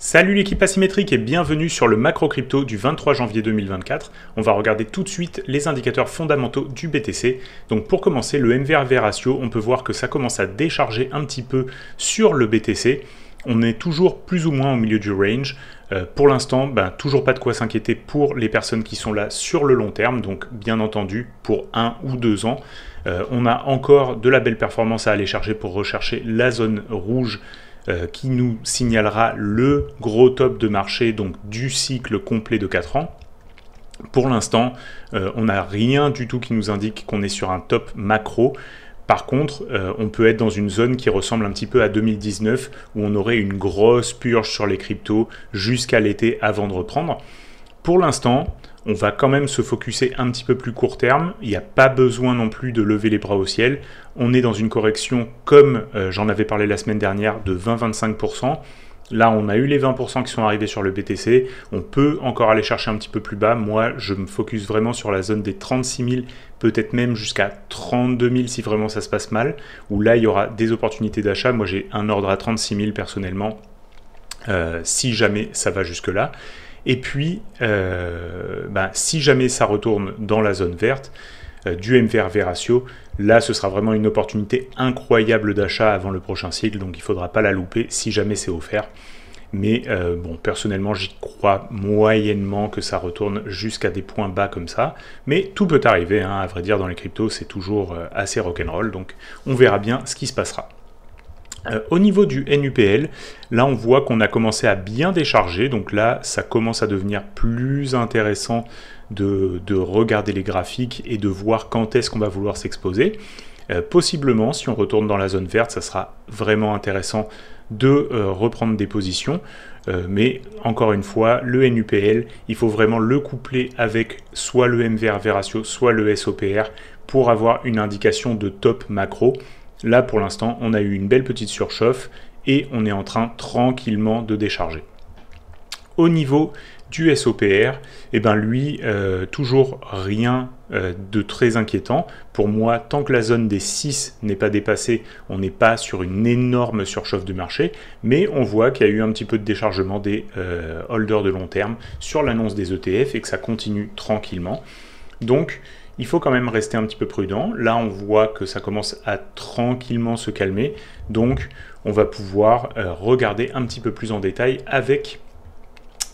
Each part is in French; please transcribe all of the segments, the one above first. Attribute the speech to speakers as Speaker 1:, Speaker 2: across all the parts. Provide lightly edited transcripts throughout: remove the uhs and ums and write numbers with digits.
Speaker 1: Salut l'équipe asymétrique et bienvenue sur le macro crypto du 23 janvier 2024. On va regarder tout de suite les indicateurs fondamentaux du BTC. Donc pour commencer, le MVRV ratio, on peut voir que ça commence à décharger un petit peu sur le BTC. On est toujours plus ou moins au milieu du range. Pour l'instant, toujours pas de quoi s'inquiéter pour les personnes qui sont là sur le long terme, donc bien entendu pour 1 ou 2 ans. On a encore de la belle performance à aller chercher pour rechercher la zone rouge qui nous signalera le gros top de marché donc du cycle complet de 4 ans. Pour l'instant, on n'a rien du tout qui nous indique qu'on est sur un top macro. Par contre, on peut être dans une zone qui ressemble un petit peu à 2019 où on aurait une grosse purge sur les cryptos jusqu'à l'été avant de reprendre. Pour l'instant, on va quand même se focuser un petit peu plus court terme. Il n'y a pas besoin non plus de lever les bras au ciel. On est dans une correction comme j'en avais parlé la semaine dernière de 20-25%. Là, on a eu les 20% qui sont arrivés sur le BTC. On peut encore aller chercher un petit peu plus bas. Moi, je me focus vraiment sur la zone des 36 000, peut-être même jusqu'à 32 000 si vraiment ça se passe mal. Où là, il y aura des opportunités d'achat. Moi, j'ai un ordre à 36 000 personnellement, si jamais ça va jusque-là. Et puis, si jamais ça retourne dans la zone verte du MVRV ratio, là, ce sera vraiment une opportunité incroyable d'achat avant le prochain cycle, donc il ne faudra pas la louper si jamais c'est offert. Mais personnellement, j'y crois moyennement que ça retourne jusqu'à des points bas comme ça. Mais tout peut arriver, à vrai dire, dans les cryptos, c'est toujours assez rock'n'roll, donc on verra bien ce qui se passera. Au niveau du NUPL, là on voit qu'on a commencé à bien décharger, donc là ça commence à devenir plus intéressant de regarder les graphiques et de voir quand est-ce qu'on va vouloir s'exposer. Possiblement, si on retourne dans la zone verte, ça sera vraiment intéressant de reprendre des positions, mais encore une fois, le NUPL, il faut vraiment le coupler avec soit le MVRV ratio, soit le SOPR pour avoir une indication de top macro. Là, pour l'instant, on a eu une belle petite surchauffe et on est en train tranquillement de décharger. Au niveau du SOPR, lui, toujours rien de très inquiétant. Pour moi, tant que la zone des 6 n'est pas dépassée, on n'est pas sur une énorme surchauffe de marché, mais on voit qu'il y a eu un petit peu de déchargement des holders de long terme sur l'annonce des ETF et que ça continue tranquillement. Donc, il faut quand même rester un petit peu prudent. Là, on voit que ça commence à tranquillement se calmer. Donc, on va pouvoir regarder un petit peu plus en détail avec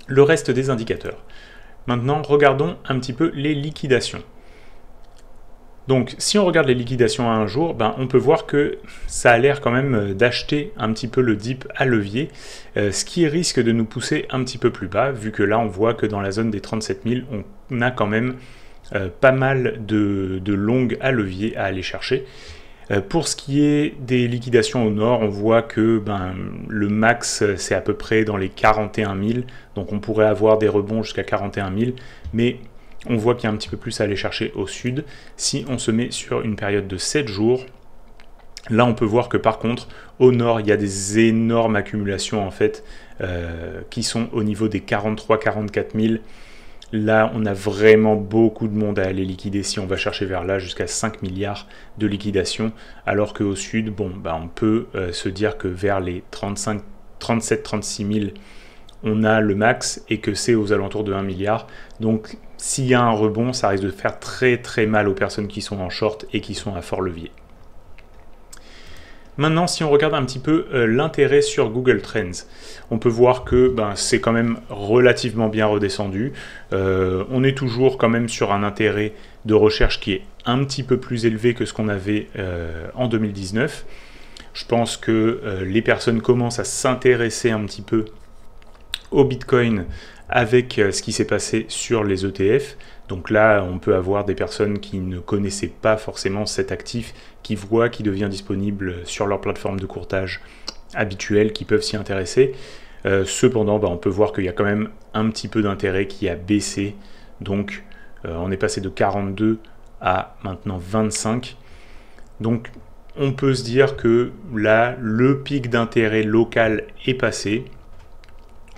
Speaker 1: le reste des indicateurs. Maintenant, regardons un petit peu les liquidations. Donc, si on regarde les liquidations à un jour, on peut voir que ça a l'air quand même d'acheter un petit peu le dip à levier, ce qui risque de nous pousser un petit peu plus bas, vu que là, on voit que dans la zone des 37 000, on a quand même pas mal de longues à levier à aller chercher. Pour ce qui est des liquidations au nord, on voit que le max c'est à peu près dans les 41 000, donc on pourrait avoir des rebonds jusqu'à 41 000, mais on voit qu'il y a un petit peu plus à aller chercher au sud. Si on se met sur une période de 7 jours, là on peut voir que par contre au nord il y a des énormes accumulations en fait qui sont au niveau des 43-44 000. Là, on a vraiment beaucoup de monde à aller liquider si on va chercher vers là jusqu'à 5 milliards de liquidation, alors qu'au sud, on peut se dire que vers les 37-36 000, on a le max et que c'est aux alentours de 1 milliard. Donc, s'il y a un rebond, ça risque de faire très très mal aux personnes qui sont en short et qui sont à fort levier. Maintenant, si on regarde un petit peu l'intérêt sur Google Trends, on peut voir que c'est quand même relativement bien redescendu. On est toujours quand même sur un intérêt de recherche qui est un petit peu plus élevé que ce qu'on avait en 2019. Je pense que les personnes commencent à s'intéresser un petit peu au Bitcoin avec ce qui s'est passé sur les ETF. Donc là, on peut avoir des personnes qui ne connaissaient pas forcément cet actif, qui voient qu'il devient disponible sur leur plateforme de courtage habituelle, qui peuvent s'y intéresser. Cependant, on peut voir qu'il y a quand même un petit peu d'intérêt qui a baissé. Donc, on est passé de 42 à maintenant 25. Donc, on peut se dire que là, le pic d'intérêt local est passé.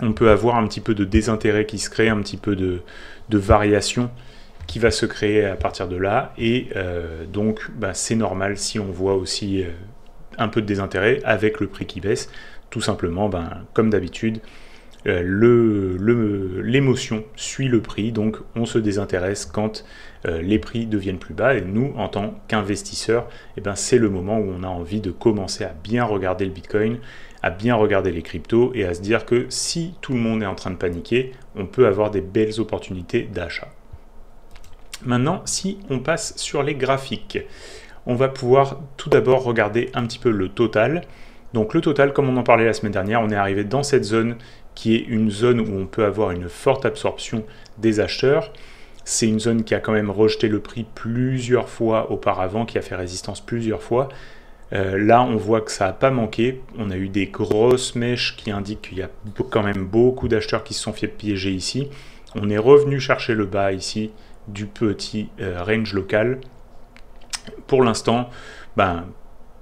Speaker 1: On peut avoir un petit peu de désintérêt qui se crée, un petit peu de variation qui va se créer à partir de là. Et donc, c'est normal si on voit aussi un peu de désintérêt avec le prix qui baisse. Tout simplement, comme d'habitude, l'émotion suit le prix, donc on se désintéresse quand les prix deviennent plus bas, et nous, en tant qu'investisseurs, eh ben, c'est le moment où on a envie de commencer à bien regarder le Bitcoin, à bien regarder les cryptos, et à se dire que si tout le monde est en train de paniquer, on peut avoir des belles opportunités d'achat. Maintenant, si on passe sur les graphiques, on va pouvoir tout d'abord regarder un petit peu le total. Donc le total, comme on en parlait la semaine dernière, on est arrivé dans cette zone qui est une zone où on peut avoir une forte absorption des acheteurs. C'est une zone qui a quand même rejeté le prix plusieurs fois auparavant, qui a fait résistance plusieurs fois. Là, on voit que ça n'a pas manqué. On a eu des grosses mèches qui indiquent qu'il y a quand même beaucoup d'acheteurs qui se sont fait piéger ici. On est revenu chercher le bas ici du petit range local. Pour l'instant,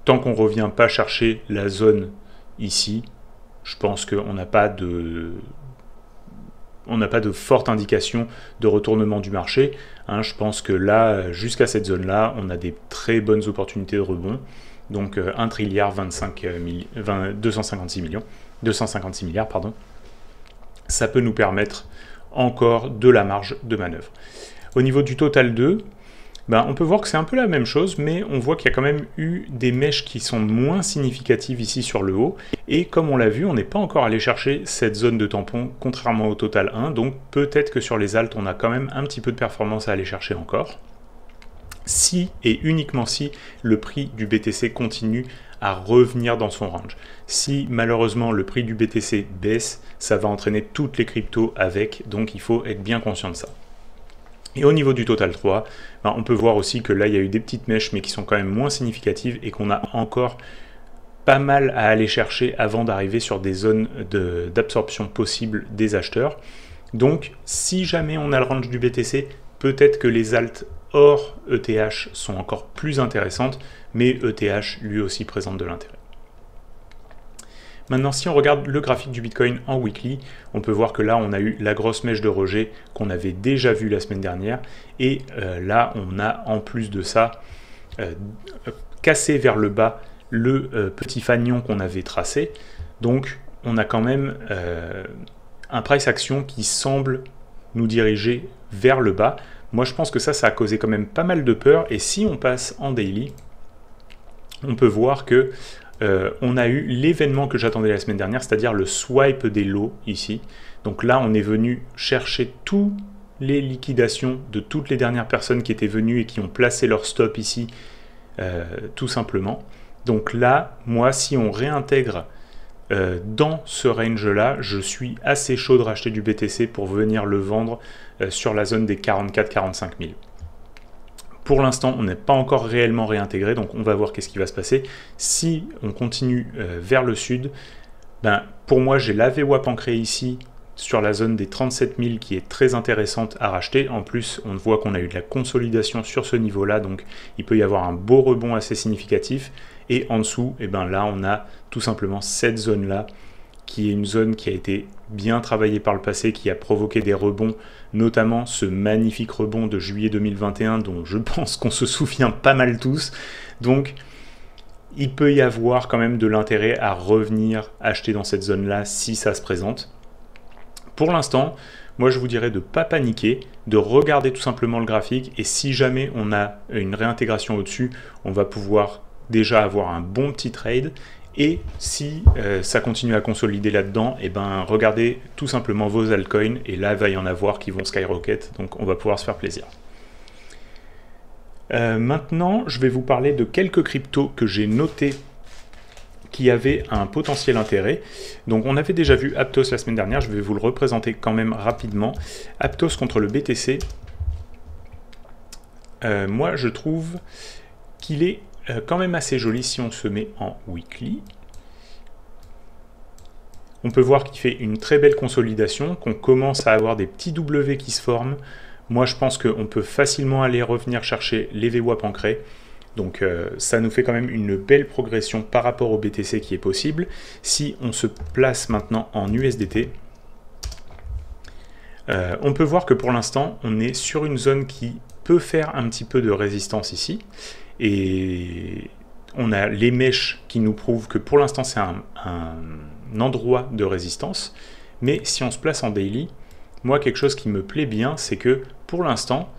Speaker 1: tant qu'on ne revient pas chercher la zone ici, je pense qu'on n'a pas de forte indication de retournement du marché. Je pense que là, jusqu'à cette zone-là, on a des très bonnes opportunités de rebond. Donc 1 trilliard 256 milliards, pardon. Ça peut nous permettre encore de la marge de manœuvre. Au niveau du total 2, on peut voir que c'est un peu la même chose, mais on voit qu'il y a quand même eu des mèches qui sont moins significatives ici sur le haut. Et comme on l'a vu, on n'est pas encore allé chercher cette zone de tampon, contrairement au total 1. Donc peut-être que sur les alts, on a quand même un petit peu de performance à aller chercher encore. Si et uniquement si le prix du BTC continue à revenir dans son range. Si malheureusement le prix du BTC baisse, ça va entraîner toutes les cryptos avec, donc il faut être bien conscient de ça. Et au niveau du total 3, on peut voir aussi que là, il y a eu des petites mèches, mais qui sont quand même moins significatives et qu'on a encore pas mal à aller chercher avant d'arriver sur des zones d'absorption possibles des acheteurs. Donc, si jamais on a le range du BTC, peut-être que les alts hors ETH sont encore plus intéressantes, mais ETH lui aussi présente de l'intérêt. Maintenant, si on regarde le graphique du Bitcoin en weekly, on peut voir que là, on a eu la grosse mèche de rejet qu'on avait déjà vue la semaine dernière. Et là, on a en plus de ça cassé vers le bas le petit fanion qu'on avait tracé. Donc, on a quand même un price action qui semble nous diriger vers le bas. Moi, je pense que ça a causé quand même pas mal de peur. Et si on passe en daily, on peut voir que on a eu l'événement que j'attendais la semaine dernière, c'est-à-dire le swipe des lots ici. Donc là, on est venu chercher toutes les liquidations de toutes les dernières personnes qui étaient venues et qui ont placé leur stop ici, tout simplement. Donc là, moi, si on réintègre dans ce range-là, je suis assez chaud de racheter du BTC pour venir le vendre sur la zone des 44-45 000. Pour l'instant, on n'est pas encore réellement réintégré, donc on va voir qu'est-ce qui va se passer. Si on continue vers le sud, pour moi, j'ai la VWAP ancrée ici sur la zone des 37 000 qui est très intéressante à racheter. En plus, on voit qu'on a eu de la consolidation sur ce niveau-là, donc il peut y avoir un beau rebond assez significatif. Et en dessous, là, on a tout simplement cette zone-là, qui est une zone qui a été bien travaillée par le passé, qui a provoqué des rebonds, notamment ce magnifique rebond de juillet 2021, dont je pense qu'on se souvient pas mal tous. Donc, il peut y avoir quand même de l'intérêt à revenir acheter dans cette zone-là si ça se présente. Pour l'instant, moi je vous dirais de ne pas paniquer, de regarder tout simplement le graphique, et si jamais on a une réintégration au-dessus, on va pouvoir déjà avoir un bon petit trade. Et si ça continue à consolider là-dedans, regardez tout simplement vos altcoins, et là, il va y en avoir qui vont skyrocket, donc on va pouvoir se faire plaisir. Maintenant, je vais vous parler de quelques cryptos que j'ai notés qui avaient un potentiel intérêt. Donc on avait déjà vu Aptos la semaine dernière, je vais vous le représenter quand même rapidement. Aptos contre le BTC, moi je trouve qu'il est quand même assez joli si on se met en weekly. On peut voir qu'il fait une très belle consolidation, qu'on commence à avoir des petits W qui se forment. Moi je pense qu'on peut facilement aller revenir chercher les VWAP ancrés. Donc ça nous fait quand même une belle progression par rapport au BTC qui est possible. Si on se place maintenant en USDT, on peut voir que pour l'instant on est sur une zone qui peut faire un petit peu de résistance ici. Et on a les mèches qui nous prouvent que pour l'instant c'est un endroit de résistance, Mais si on se place en daily, moi quelque chose qui me plaît bien, c'est que pour l'instant,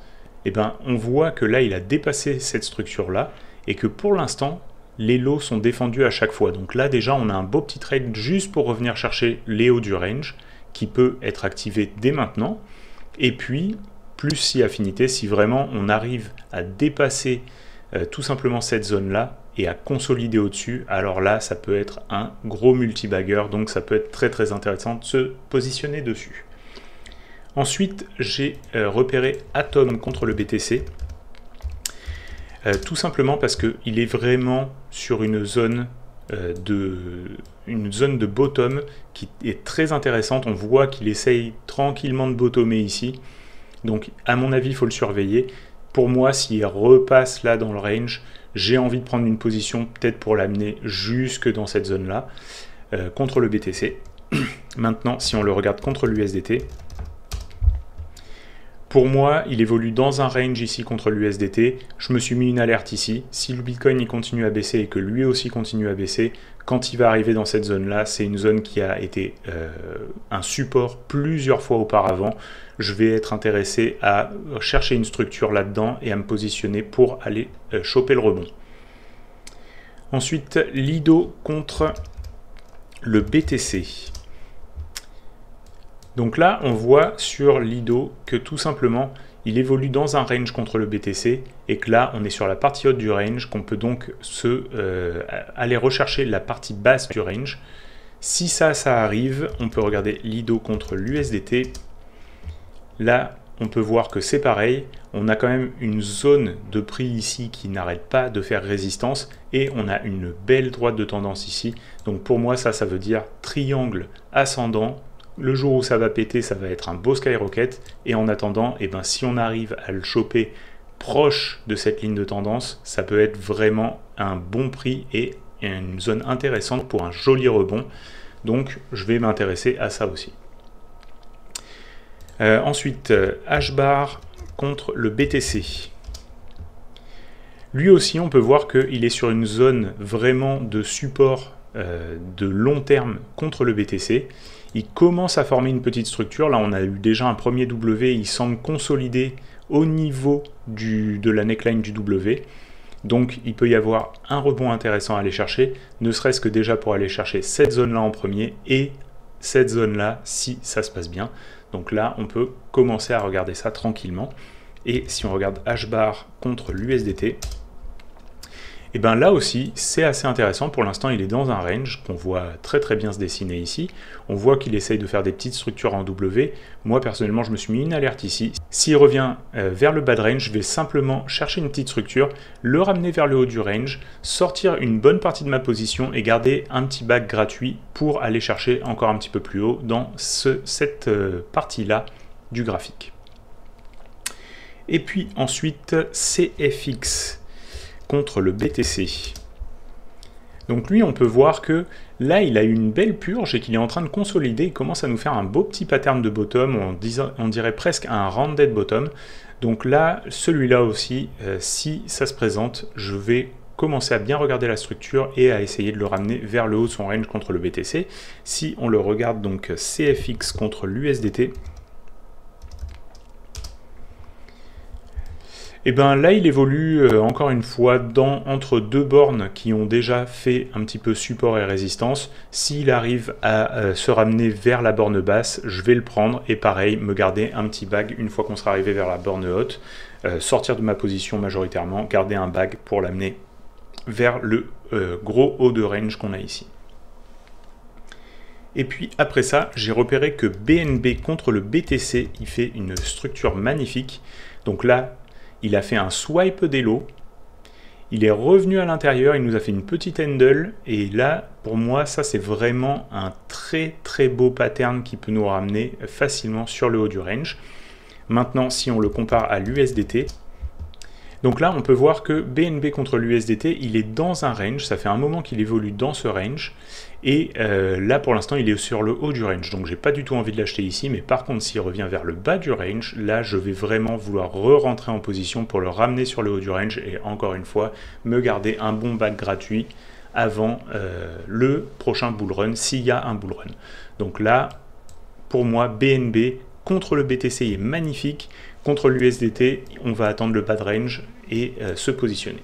Speaker 1: eh ben, on voit que là il a dépassé cette structure-là, et que pour l'instant, les lows sont défendus à chaque fois. Donc là déjà on a un beau petit trade juste pour revenir chercher les hauts du range, qui peut être activé dès maintenant, et puis plus si affinité, si vraiment on arrive à dépasser tout simplement cette zone-là, et à consolider au-dessus, alors là ça peut être un gros multibagger, donc ça peut être très très intéressant de se positionner dessus. Ensuite j'ai repéré Atom contre le BTC, tout simplement parce qu'il est vraiment sur une zone de bottom qui est très intéressante. On voit qu'il essaye tranquillement de bottomer ici, donc à mon avis il faut le surveiller. Pour moi, s'il repasse là dans le range, j'ai envie de prendre une position peut-être pour l'amener jusque dans cette zone-là, contre le BTC. Maintenant, si on le regarde contre l'USDT, pour moi, il évolue dans un range ici contre l'USDT. Je me suis mis une alerte ici. Si le Bitcoin il continue à baisser et que lui aussi continue à baisser, quand il va arriver dans cette zone-là, c'est une zone qui a été un support plusieurs fois auparavant. Je vais être intéressé à chercher une structure là-dedans et à me positionner pour aller choper le rebond. Ensuite, Lido contre le BTC. Donc là, on voit sur Lido que tout simplement, il évolue dans un range contre le BTC et que là, on est sur la partie haute du range, qu'on peut donc aller rechercher la partie basse du range. Si ça arrive, on peut regarder Lido contre l'USDT. Là, on peut voir que c'est pareil. On a quand même une zone de prix ici qui n'arrête pas de faire résistance et on a une belle droite de tendance ici. Donc pour moi, ça veut dire triangle ascendant. Le jour où ça va péter, ça va être un beau skyrocket. Et en attendant, eh ben, si on arrive à le choper proche de cette ligne de tendance, ça peut être vraiment un bon prix et une zone intéressante pour un joli rebond. Donc, je vais m'intéresser à ça aussi. Ensuite, H-bar contre le BTC. Lui aussi, on peut voir qu'il est sur une zone vraiment de support de long terme contre le BTC. Il commence à former une petite structure. Là, on a eu déjà un premier W. Il semble consolider au niveau de la neckline du W. Donc, il peut y avoir un rebond intéressant à aller chercher, ne serait-ce que déjà pour aller chercher cette zone-là en premier et cette zone-là si ça se passe bien. Donc là, on peut commencer à regarder ça tranquillement. Et si on regarde H-bar contre l'USDT, et bien là aussi, c'est assez intéressant. Pour l'instant, il est dans un range qu'on voit très très bien se dessiner ici. On voit qu'il essaye de faire des petites structures en W. Moi, personnellement, je me suis mis une alerte ici. S'il revient vers le bas de range, je vais simplement chercher une petite structure, le ramener vers le haut du range, sortir une bonne partie de ma position et garder un petit back gratuit pour aller chercher encore un petit peu plus haut dans cette partie-là du graphique. Et puis ensuite, CFX contre le BTC. Donc lui, on peut voir que là, il a eu une belle purge et qu'il est en train de consolider. Il commence à nous faire un beau petit pattern de bottom, on dirait presque un rounded bottom. Donc là, celui-là aussi, si ça se présente, je vais commencer à bien regarder la structure et à essayer de le ramener vers le haut de son range contre le BTC. Si on le regarde donc CFX contre l'USDT, et bien là, il évolue encore une fois entre deux bornes qui ont déjà fait un petit peu support et résistance. S'il arrive à se ramener vers la borne basse, je vais le prendre et pareil, me garder un petit bag une fois qu'on sera arrivé vers la borne haute, sortir de ma position majoritairement, garder un bag pour l'amener vers le gros haut de range qu'on a ici. Et puis après ça, j'ai repéré que BNB contre le BTC, il fait une structure magnifique. Donc là, il a fait un swipe des lots, il est revenu à l'intérieur, il nous a fait une petite handle, et là, pour moi, ça c'est vraiment un très très beau pattern qui peut nous ramener facilement sur le haut du range. Maintenant, si on le compare à l'USDT, donc là, on peut voir que BNB contre l'USDT, il est dans un range, ça fait un moment qu'il évolue dans ce range, et là, pour l'instant, il est sur le haut du range, donc j'ai pas du tout envie de l'acheter ici, mais par contre, s'il revient vers le bas du range, là, je vais vraiment vouloir re-rentrer en position pour le ramener sur le haut du range, et encore une fois, me garder un bon back gratuit avant le prochain bull run, s'il y a un bull run. Donc là, pour moi, BNB contre le BTC est magnifique. Contre l'USDT, on va attendre le bad range et se positionner.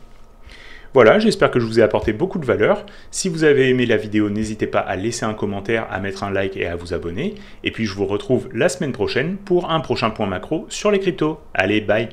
Speaker 1: Voilà, j'espère que je vous ai apporté beaucoup de valeur. Si vous avez aimé la vidéo, n'hésitez pas à laisser un commentaire, à mettre un like et à vous abonner. Et puis je vous retrouve la semaine prochaine pour un prochain point macro sur les cryptos. Allez, bye!